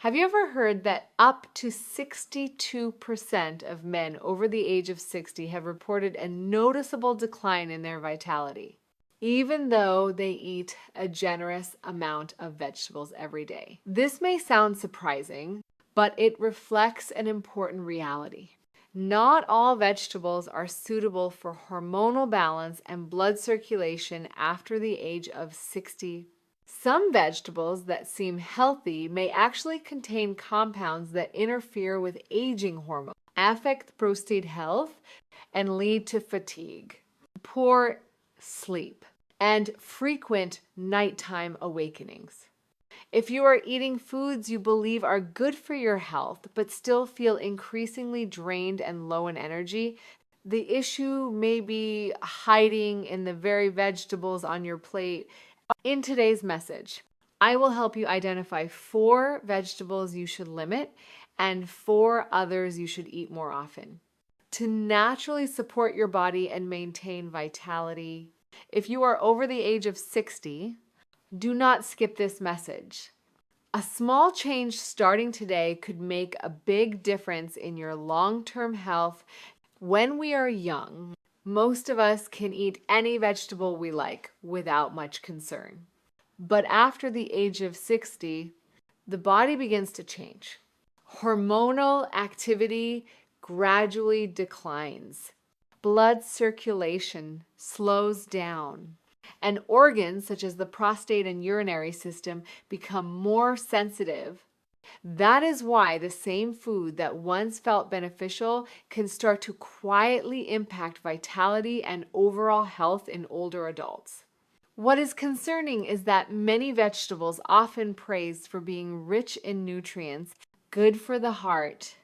Have you ever heard that up to 62% of men over the age of 60 have reported a noticeable decline in their vitality, even though they eat a generous amount of vegetables every day? This may sound surprising, but it reflects an important reality. Not all vegetables are suitable for hormonal balance and blood circulation after the age of 60. Some vegetables that seem healthy may actually contain compounds that interfere with aging hormones, affect prostate health, and lead to fatigue, poor sleep, and frequent nighttime awakenings. If you are eating foods you believe are good for your health but still feel increasingly drained and low in energy, the issue may be hiding in the very vegetables on your plate. In today's message, I will help you identify 4 vegetables you should limit and 4 others you should eat more often to naturally support your body and maintain vitality. If you are over the age of 60, do not skip this message. A small change starting today could make a big difference in your long-term health. When we are young, most of us can eat any vegetable we like without much concern. But after the age of 60, the body begins to change. Hormonal activity gradually declines. Blood circulation slows down. And organs such as the prostate and urinary system become more sensitive. That is why the same food that once felt beneficial can start to quietly impact vitality and overall health in older adults. What is concerning is that many vegetables, often praised for being rich in nutrients, good for the heart,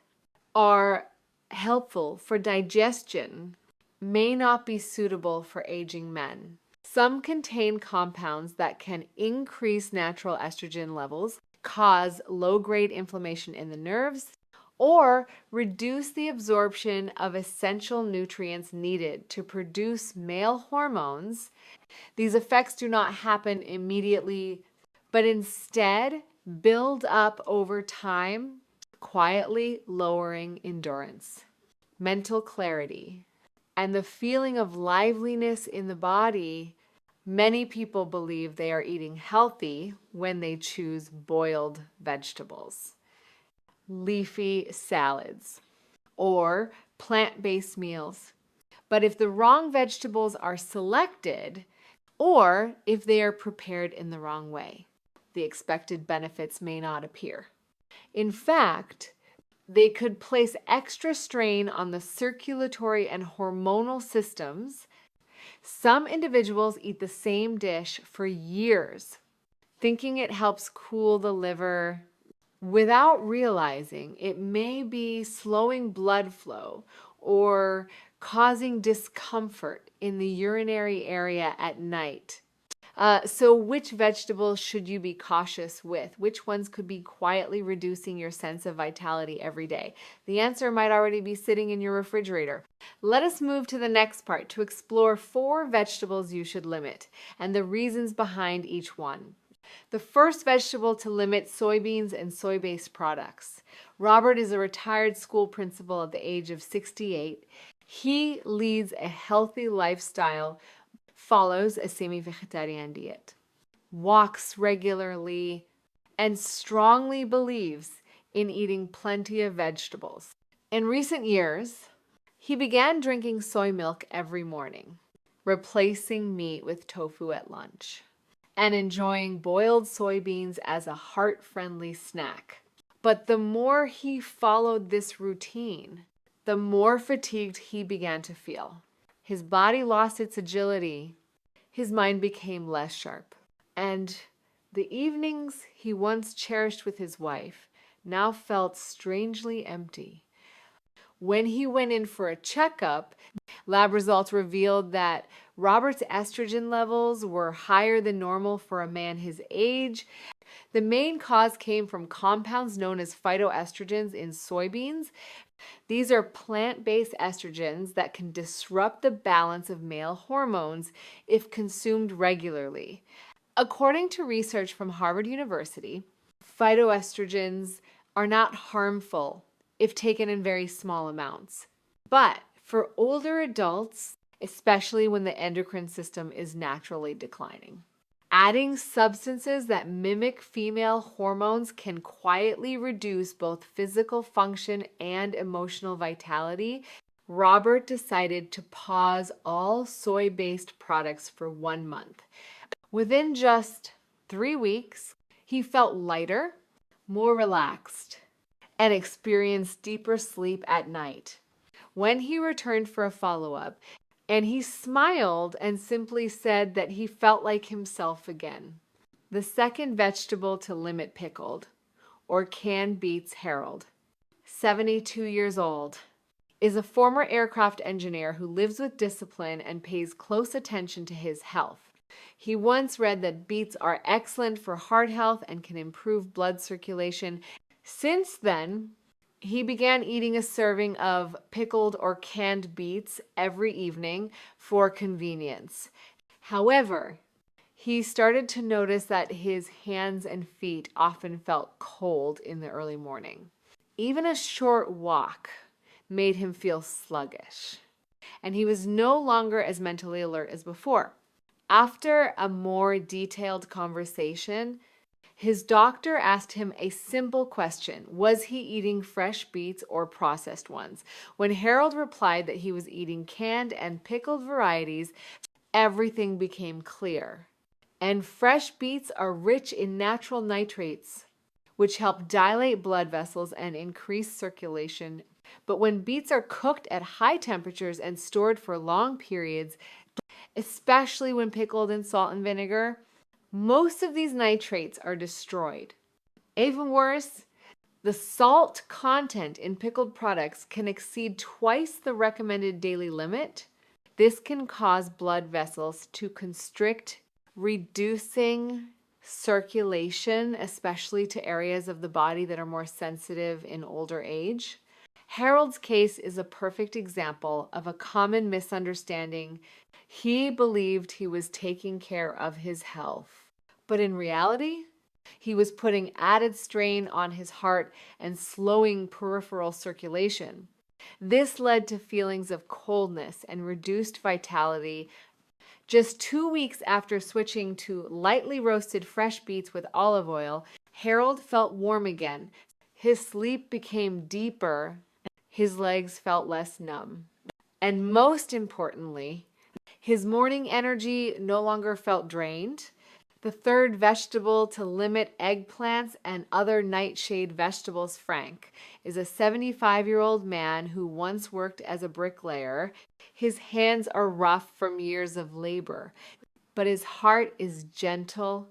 are helpful for digestion, may not be suitable for aging men. Some contain compounds that can increase natural estrogen levels, cause low-grade inflammation in the nerves, or reduce the absorption of essential nutrients needed to produce male hormones. These effects do not happen immediately, but instead build up over time, quietly lowering endurance, mental clarity, and the feeling of liveliness in the body. Many people believe they are eating healthy when they choose boiled vegetables, leafy salads, or plant-based meals. But if the wrong vegetables are selected, or if they are prepared in the wrong way, the expected benefits may not appear. In fact, they could place extra strain on the circulatory and hormonal systems. Some individuals eat the same dish for years, thinking it helps cool the liver, without realizing it may be slowing blood flow or causing discomfort in the urinary area at night. So which vegetables should you be cautious with? Which ones could be quietly reducing your sense of vitality every day? The answer might already be sitting in your refrigerator. Let us move to the next part to explore 4 vegetables you should limit and the reasons behind each one. The first vegetable to limit: soybeans and soy-based products. Robert is a retired school principal at the age of 68. He leads a healthy lifestyle, follows a semi-vegetarian diet, walks regularly, and strongly believes in eating plenty of vegetables. In recent years, he began drinking soy milk every morning, replacing meat with tofu at lunch, and enjoying boiled soybeans as a heart-friendly snack. But the more he followed this routine, the more fatigued he began to feel. His body lost its agility. His mind became less sharp. And the evenings he once cherished with his wife now felt strangely empty. When he went in for a checkup, lab results revealed that Robert's estrogen levels were higher than normal for a man his age. The main cause came from compounds known as phytoestrogens in soybeans. These are plant-based estrogens that can disrupt the balance of male hormones if consumed regularly. According to research from Harvard University, phytoestrogens are not harmful if taken in very small amounts. But for older adults, especially when the endocrine system is naturally declining, adding substances that mimic female hormones can quietly reduce both physical function and emotional vitality. Robert decided to pause all soy-based products for 1 month. Within just 3 weeks, he felt lighter, more relaxed, and experienced deeper sleep at night. When he returned for a follow-up, and he smiled and simply said that he felt like himself again. The second vegetable to limit pickled, or canned beets, Harold, 72 years old, is a former aircraft engineer who lives with discipline and pays close attention to his health. He once read that beets are excellent for heart health and can improve blood circulation. Since then, he began eating a serving of pickled or canned beets every evening for convenience. However, he started to notice that his hands and feet often felt cold in the early morning. Even a short walk made him feel sluggish, and he was no longer as mentally alert as before. After a more detailed conversation, his doctor asked him a simple question: was he eating fresh beets or processed ones? When Harold replied that he was eating canned and pickled varieties, everything became clear. And fresh beets are rich in natural nitrates, which help dilate blood vessels and increase circulation. But when beets are cooked at high temperatures and stored for long periods, especially when pickled in salt and vinegar, most of these nitrates are destroyed. Even worse, the salt content in pickled products can exceed twice the recommended daily limit. This can cause blood vessels to constrict, reducing circulation, especially to areas of the body that are more sensitive in older age. Harold's case is a perfect example of a common misunderstanding. He believed he was taking care of his health, but in reality, he was putting added strain on his heart and slowing peripheral circulation. This led to feelings of coldness and reduced vitality. Just 2 weeks after switching to lightly roasted fresh beets with olive oil, Harold felt warm again. His sleep became deeper. His legs felt less numb. And most importantly, his morning energy no longer felt drained. The third vegetable to limit eggplants and other nightshade vegetables, Frank, is a 75-year-old man who once worked as a bricklayer. His hands are rough from years of labor, but his heart is gentle.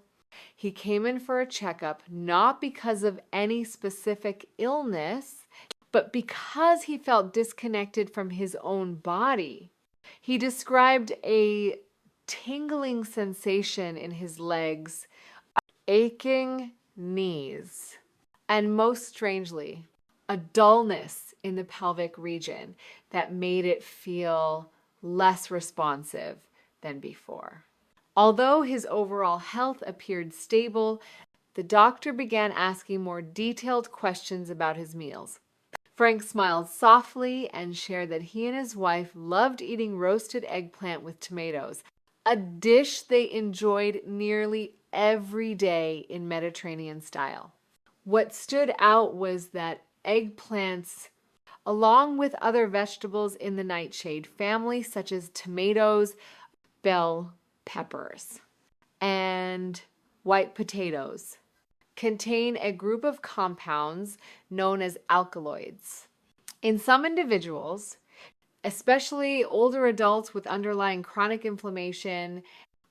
He came in for a checkup not because of any specific illness, but because he felt disconnected from his own body. He described a tingling sensation in his legs, aching knees, and most strangely, a dullness in the pelvic region that made it feel less responsive than before. Although his overall health appeared stable, the doctor began asking more detailed questions about his meals. Frank smiled softly and shared that he and his wife loved eating roasted eggplant with tomatoes, a dish they enjoyed nearly every day in Mediterranean style. What stood out was that eggplants, along with other vegetables in the nightshade family, such as tomatoes, bell peppers, and white potatoes, contain a group of compounds known as alkaloids. In some individuals, especially older adults with underlying chronic inflammation,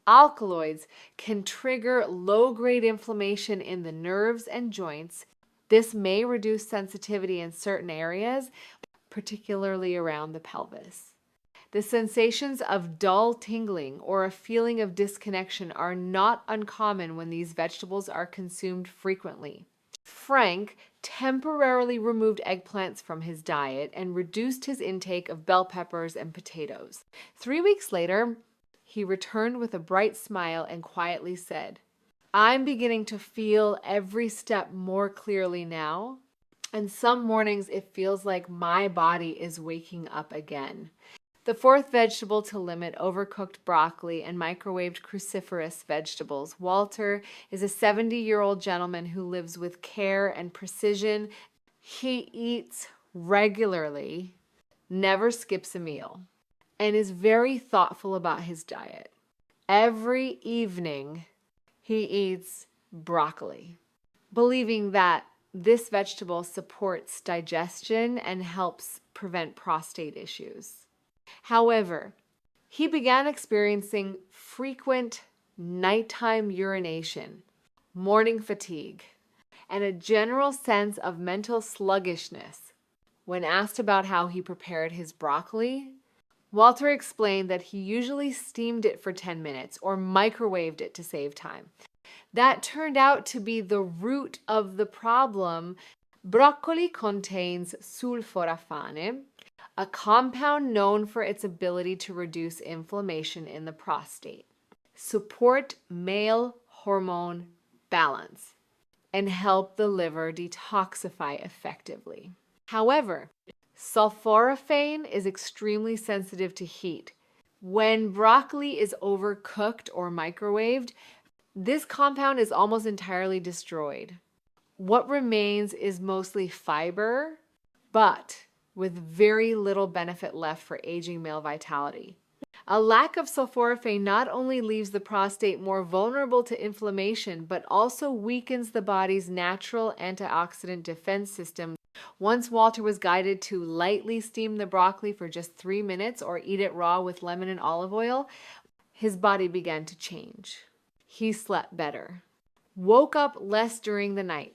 alkaloids can trigger low-grade inflammation in the nerves and joints. This may reduce sensitivity in certain areas, particularly around the pelvis. The sensations of dull tingling or a feeling of disconnection are not uncommon when these vegetables are consumed frequently. Frank temporarily removed eggplants from his diet and reduced his intake of bell peppers and potatoes. 3 weeks later, he returned with a bright smile and quietly said, I'm beginning to feel every step more clearly now. And some mornings it feels like my body is waking up again. The fourth vegetable to limit overcooked broccoli and microwaved cruciferous vegetables. Walter is a 70-year-old gentleman who lives with care and precision. He eats regularly, never skips a meal, and is very thoughtful about his diet. Every evening, he eats broccoli, believing that this vegetable supports digestion and helps prevent prostate issues. However, he began experiencing frequent nighttime urination, morning fatigue, and a general sense of mental sluggishness. When asked about how he prepared his broccoli, Walter explained that he usually steamed it for 10 minutes or microwaved it to save time. That turned out to be the root of the problem. Broccoli contains sulforafane, a compound known for its ability to reduce inflammation in the prostate, support male hormone balance, and help the liver detoxify effectively. However, sulforaphane is extremely sensitive to heat. When broccoli is overcooked or microwaved, this compound is almost entirely destroyed. What remains is mostly fiber, but with very little benefit left for aging male vitality. A lack of sulforaphane not only leaves the prostate more vulnerable to inflammation, but also weakens the body's natural antioxidant defense system. Once Walter was guided to lightly steam the broccoli for just 3 minutes or eat it raw with lemon and olive oil, his body began to change. He slept better, woke up less during the night,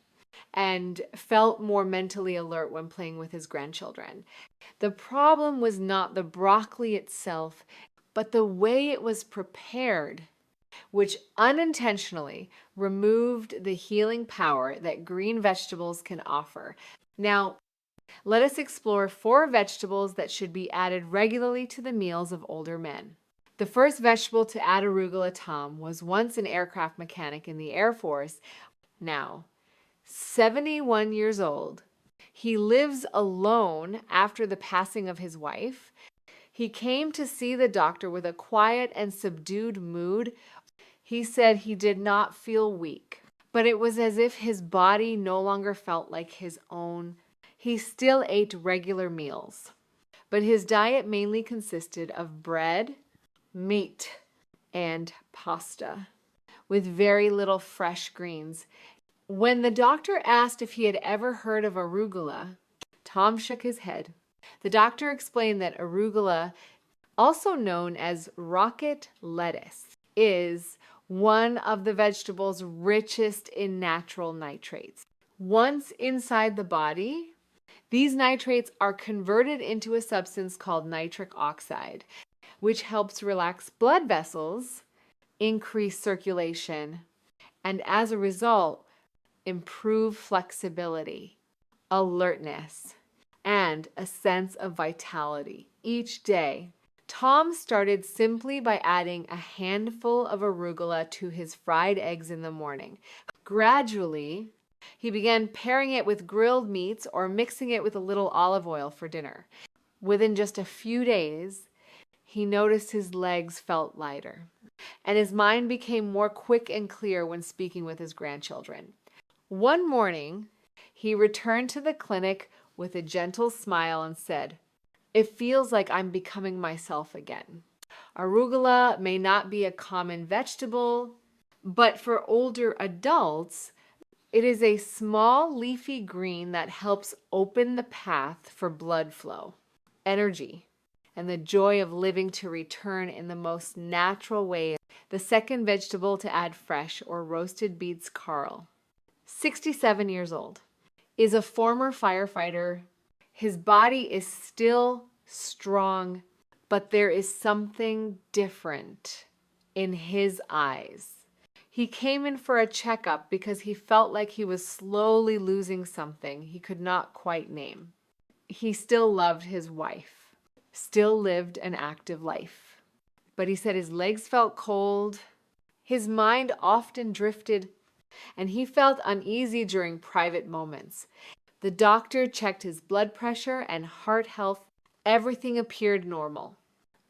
and felt more mentally alert when playing with his grandchildren. The problem was not the broccoli itself, but the way it was prepared, which unintentionally removed the healing power that green vegetables can offer. Now, let us explore 4 vegetables that should be added regularly to the meals of older men. The first vegetable to add arugula. Tom was once an aircraft mechanic in the Air Force. Now, 71 years old. He lives alone after the passing of his wife. He came to see the doctor with a quiet and subdued mood. He said he did not feel weak, but it was as if his body no longer felt like his own. He still ate regular meals, but his diet mainly consisted of bread, meat, and pasta, with very little fresh greens. When the doctor asked if he had ever heard of arugula, Tom shook his head. The doctor explained that arugula, also known as rocket lettuce, is one of the vegetables richest in natural nitrates. Once inside the body, these nitrates are converted into a substance called nitric oxide, which helps relax blood vessels, increase circulation, and as a result, improve flexibility, alertness, and a sense of vitality each day. Tom started simply by adding a handful of arugula to his fried eggs in the morning. Gradually, he began pairing it with grilled meats or mixing it with a little olive oil for dinner. Within just a few days, he noticed his legs felt lighter, and his mind became more quick and clear when speaking with his grandchildren. One morning, he returned to the clinic with a gentle smile and said, "It feels like I'm becoming myself again." Arugula may not be a common vegetable, but for older adults, it is a small leafy green that helps open the path for blood flow, energy, and the joy of living to return in the most natural way. The second vegetable to add fresh or roasted beets Carl, 67 years old, is a former firefighter. His body is still strong, but there is something different in his eyes. He came in for a checkup because he felt like he was slowly losing something he could not quite name. He still loved his wife, still lived an active life, but he said his legs felt cold, His mind often drifted, and he felt uneasy during private moments. The doctor checked his blood pressure and heart health. Everything appeared normal.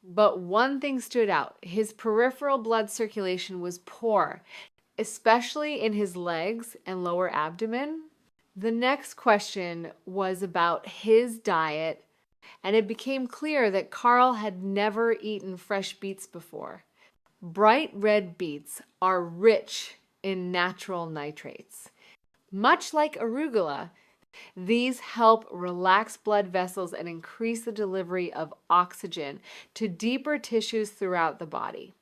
But one thing stood out. His peripheral blood circulation was poor, especially in his legs and lower abdomen. The next question was about his diet, and it became clear that Carl had never eaten fresh beets before. Bright red beets are rich in natural nitrates. Much like arugula, these help relax blood vessels and increase the delivery of oxygen to deeper tissues throughout the body.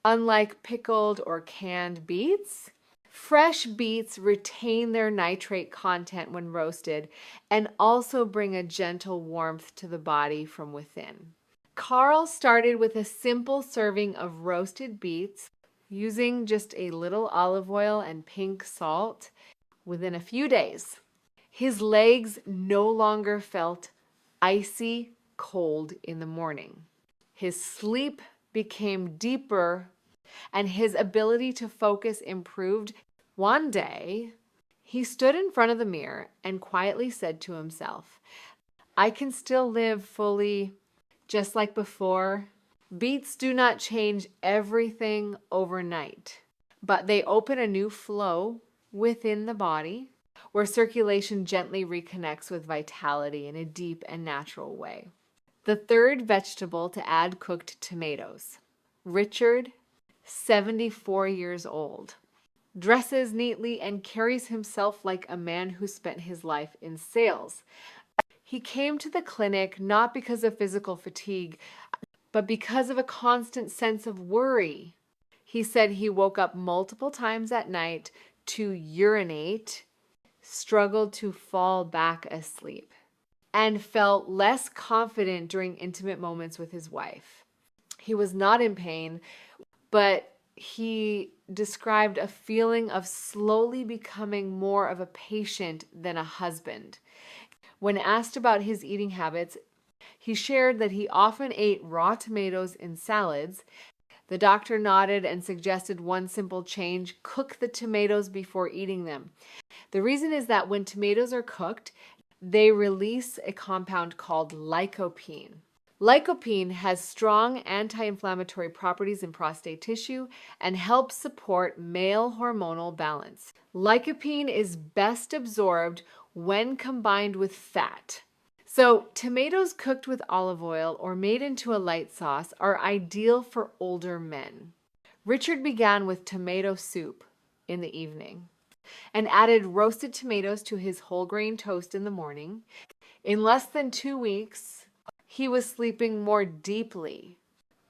Unlike pickled or canned beets, fresh beets retain their nitrate content when roasted and also bring a gentle warmth to the body from within. Carl started with a simple serving of roasted beets using just a little olive oil and pink salt. Within a few days, his legs no longer felt icy cold in the morning. His sleep became deeper and his ability to focus improved. One day, he stood in front of the mirror and quietly said to himself, "I can still live fully just like before." Beets do not change everything overnight, but they open a new flow within the body where circulation gently reconnects with vitality in a deep and natural way. The third vegetable to add: cooked tomatoes. Richard, 74 years old, dresses neatly and carries himself like a man who spent his life in sales. He came to the clinic not because of physical fatigue, but because of a constant sense of worry. He said he woke up multiple times at night to urinate, struggled to fall back asleep, and felt less confident during intimate moments with his wife. He was not in pain, but he described a feeling of slowly becoming more of a patient than a husband. When asked about his eating habits, he shared that he often ate raw tomatoes in salads. The doctor nodded and suggested one simple change: cook the tomatoes before eating them. The reason is that when tomatoes are cooked, they release a compound called lycopene. Lycopene has strong anti-inflammatory properties in prostate tissue and helps support male hormonal balance. Lycopene is best absorbed when combined with fat. So, tomatoes cooked with olive oil or made into a light sauce are ideal for older men. Richard began with tomato soup in the evening and added roasted tomatoes to his whole grain toast in the morning. In less than 2 weeks, he was sleeping more deeply,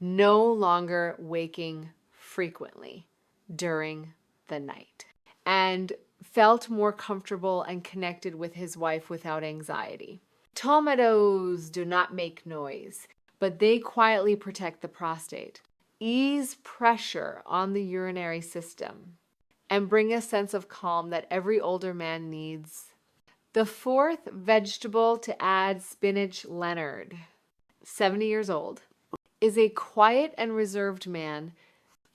no longer waking frequently during the night, and felt more comfortable and connected with his wife without anxiety. Tomatoes do not make noise, but they quietly protect the prostate, ease pressure on the urinary system, and bring a sense of calm that every older man needs. The fourth vegetable to add: spinach. Leonard, 70 years old, is a quiet and reserved man.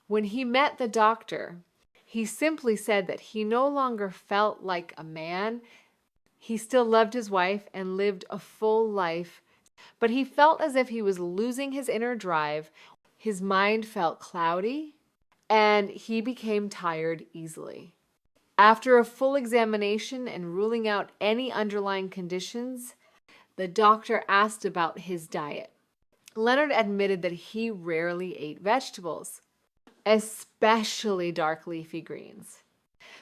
When he met the doctor, he simply said that he no longer felt like a man. He still loved his wife and lived a full life, but he felt as if he was losing his inner drive. His mind felt cloudy, and he became tired easily. After a full examination and ruling out any underlying conditions, the doctor asked about his diet. Leonard admitted that he rarely ate vegetables, especially dark leafy greens.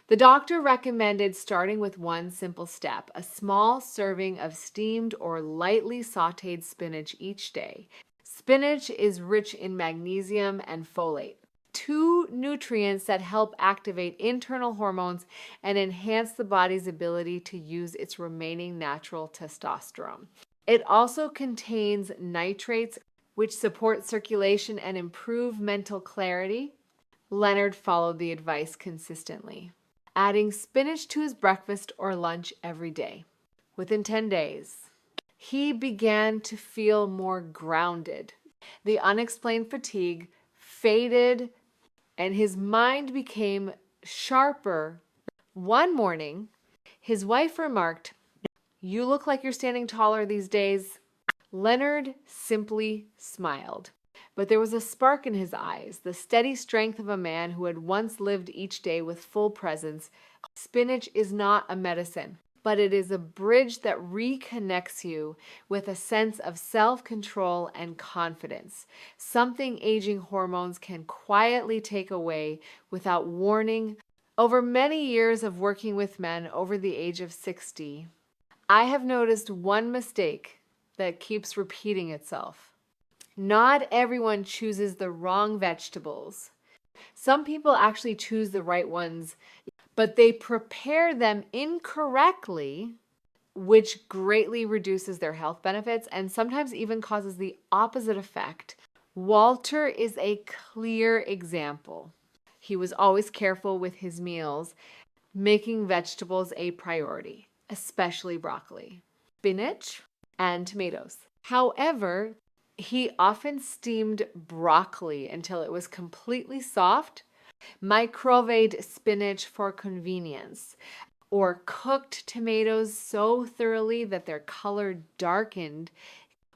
The doctor recommended starting with one simple step: a small serving of steamed or lightly sautéed spinach each day. Spinach is rich in magnesium and folate, two nutrients that help activate internal hormones and enhance the body's ability to use its remaining natural testosterone. It also contains nitrates, which support circulation and improve mental clarity. Leonard followed the advice consistently, adding spinach to his breakfast or lunch every day. Within 10 days, he began to feel more grounded. The unexplained fatigue faded, and his mind became sharper. One morning, his wife remarked, "You look like you're standing taller these days." Leonard simply smiled, but there was a spark in his eyes, the steady strength of a man who had once lived each day with full presence. Spinach is not a medicine, but it is a bridge that reconnects you with a sense of self-control and confidence, something aging hormones can quietly take away without warning. Over many years of working with men over the age of 60, I have noticed one mistake that keeps repeating itself. Not everyone chooses the wrong vegetables. Some people actually choose the right ones, but they prepare them incorrectly, which greatly reduces their health benefits and sometimes even causes the opposite effect. Walter is a clear example. He was always careful with his meals, making vegetables a priority, especially broccoli, spinach, and tomatoes. However, he often steamed broccoli until it was completely soft, microwaved spinach for convenience, or cooked tomatoes so thoroughly that their color darkened.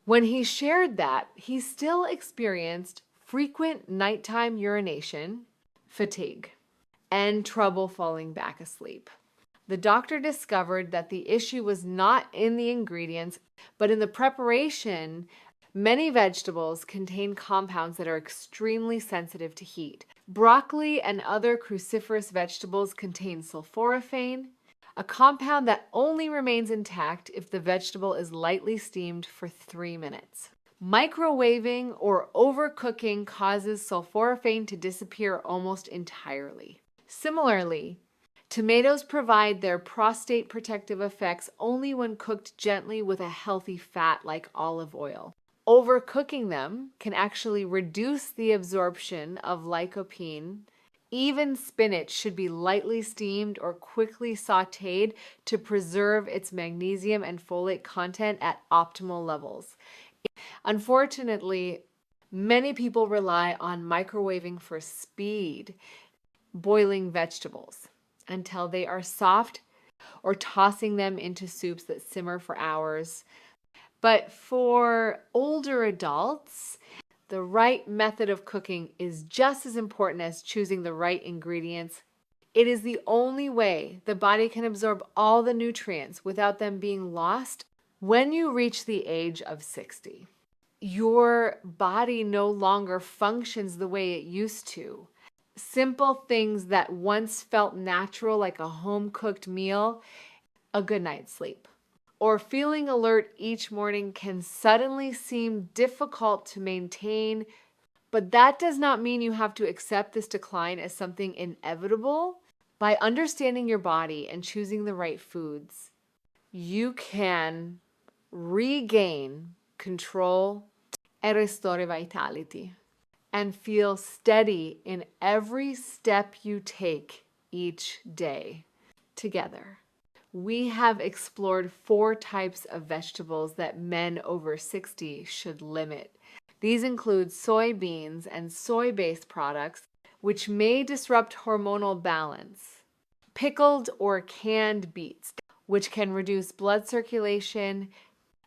When he shared that, he still experienced frequent nighttime urination, fatigue, and trouble falling back asleep. The doctor discovered that the issue was not in the ingredients, but in the preparation. Many vegetables contain compounds that are extremely sensitive to heat. Broccoli and other cruciferous vegetables contain sulforaphane, a compound that only remains intact if the vegetable is lightly steamed for 3 minutes. Microwaving or overcooking causes sulforaphane to disappear almost entirely. Similarly, tomatoes provide their prostate protective effects only when cooked gently with a healthy fat like olive oil. Overcooking them can actually reduce the absorption of lycopene. Even spinach should be lightly steamed or quickly sautéed to preserve its magnesium and folate content at optimal levels. Unfortunately, many people rely on microwaving for speed, boiling vegetables until they are soft or tossing them into soups that simmer for hours. But for older adults, the right method of cooking is just as important as choosing the right ingredients. It is the only way the body can absorb all the nutrients without them being lost. When you reach the age of 60, your body no longer functions the way it used to. Simple things that once felt natural, like a home-cooked meal, a good night's sleep, or feeling alert each morning, can suddenly seem difficult to maintain. But that does not mean you have to accept this decline as something inevitable. By understanding your body and choosing the right foods, you can regain control and restore vitality and feel steady in every step you take each day. Together, we have explored 4 types of vegetables that men over 60 should limit. These include soybeans and soy-based products, which may disrupt hormonal balance; pickled or canned beets, which can reduce blood circulation;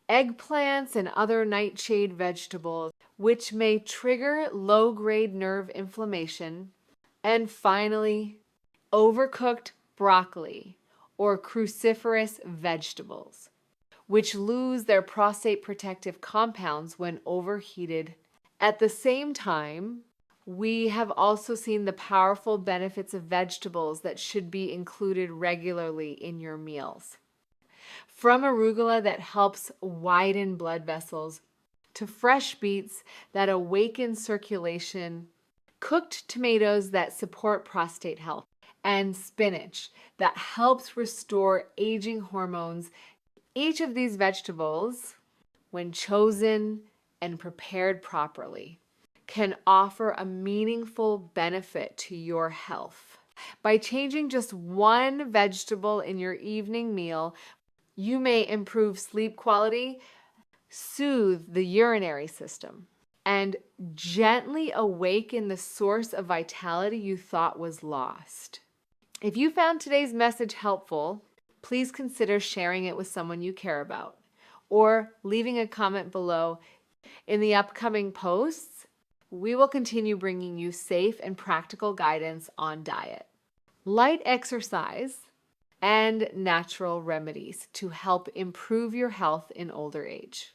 eggplants and other nightshade vegetables, which may trigger low-grade nerve inflammation; and finally, overcooked broccoli or cruciferous vegetables, which lose their prostate protective compounds when overheated. At the same time, we have also seen the powerful benefits of vegetables that should be included regularly in your meals. From arugula that helps widen blood vessels, to fresh beets that awaken circulation, cooked tomatoes that support prostate health, and spinach that helps restore aging hormones. Each of these vegetables, when chosen and prepared properly, can offer a meaningful benefit to your health. By changing just one vegetable in your evening meal, you may improve sleep quality, soothe the urinary system, and gently awaken the source of vitality you thought was lost. If you found today's message helpful, please consider sharing it with someone you care about or leaving a comment below. In the upcoming posts, we will continue bringing you safe and practical guidance on diet, light exercise, and natural remedies to help improve your health in older age.